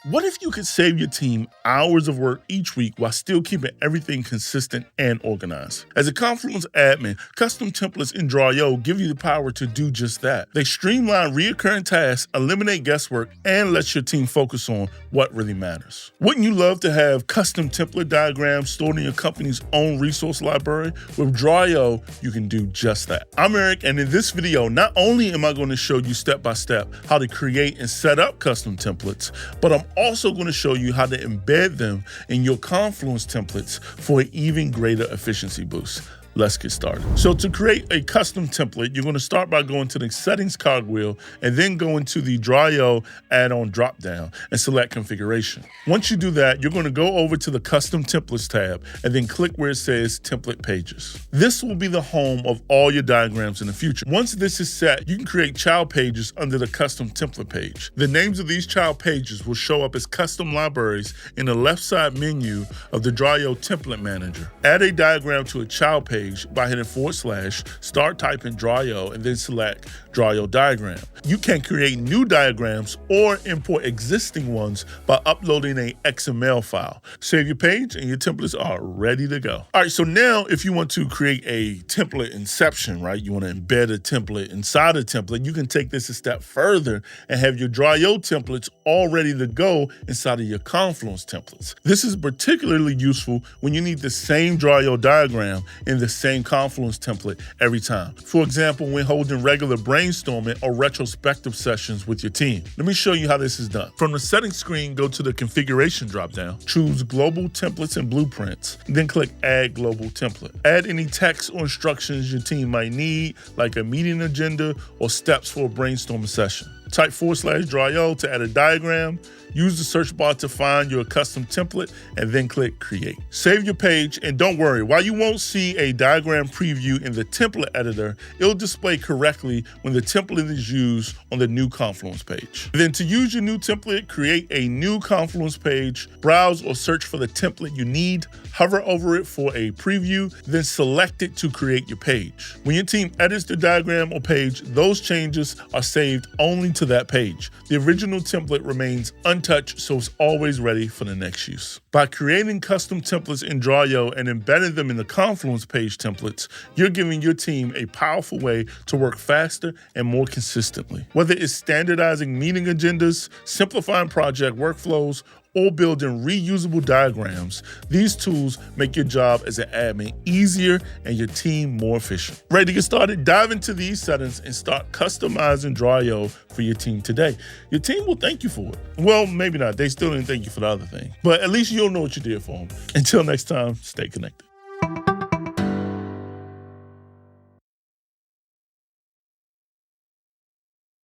What if you could save your team hours of work each week while still keeping everything consistent and organized? As a Confluence admin, custom templates in drawio give you the power to do just that. They streamline recurring tasks, eliminate guesswork, and let your team focus on what really matters. Wouldn't you love to have custom template diagrams stored in your company's own resource library? With drawio, you can do just that. I'm Eric, and in this video, not only am I going to show you step-by-step how to create and set up custom templates, but I'm also going to show you how to embed them in your Confluence templates for an even greater efficiency boost. Let's get started. So to create a custom template, you're going to start by going to the settings cogwheel and then go into the drawio add-on dropdown and select configuration. Once you do that, you're going to go over to the custom templates tab and then click where it says template pages. This will be the home of all your diagrams in the future. Once this is set, you can create child pages under the custom template page. The names of these child pages will show up as custom libraries in the left side menu of the drawio template manager. Add a diagram to a child page by hitting /, start typing drawio, and then select drawio diagram. You can create new diagrams or import existing ones by uploading an XML file. Save your page and your templates are ready to go. All right, so now if you want to create a template inception, right? You want to embed a template inside a template, you can take this a step further and have your drawio templates all ready to go inside of your Confluence templates. This is particularly useful when you need the same drawio diagram in the same Confluence template every time. For example, when holding regular brainstorming or retrospective sessions with your team. Let me show you how this is done. From the settings screen, go to the configuration dropdown, choose global templates and blueprints, then click add global template. Add any text or instructions your team might need, like a meeting agenda or steps for a brainstorming session. Type /drawio to add a diagram, use the search bar to find your custom template, and then click create. Save your page, and don't worry, while you won't see a diagram preview in the template editor, it'll display correctly when the template is used on the new Confluence page. Then to use your new template, create a new Confluence page, browse or search for the template you need, hover over it for a preview, then select it to create your page. When your team edits the diagram or page, those changes are saved only to that page. The original template remains untouched, so it's always ready for the next use. By creating custom templates in drawio and embedding them in the Confluence page templates, you're giving your team a powerful way to work faster and more consistently. Whether it's standardizing meeting agendas, simplifying project workflows, or building reusable diagrams, these tools make your job as an admin easier and your team more efficient. Ready to get started? Dive into these settings and start customizing drawio for your team today. Your team will thank you for it. Well, maybe not. They still didn't thank you for the other thing, but at least you'll know what you did for them. Until next time, stay connected.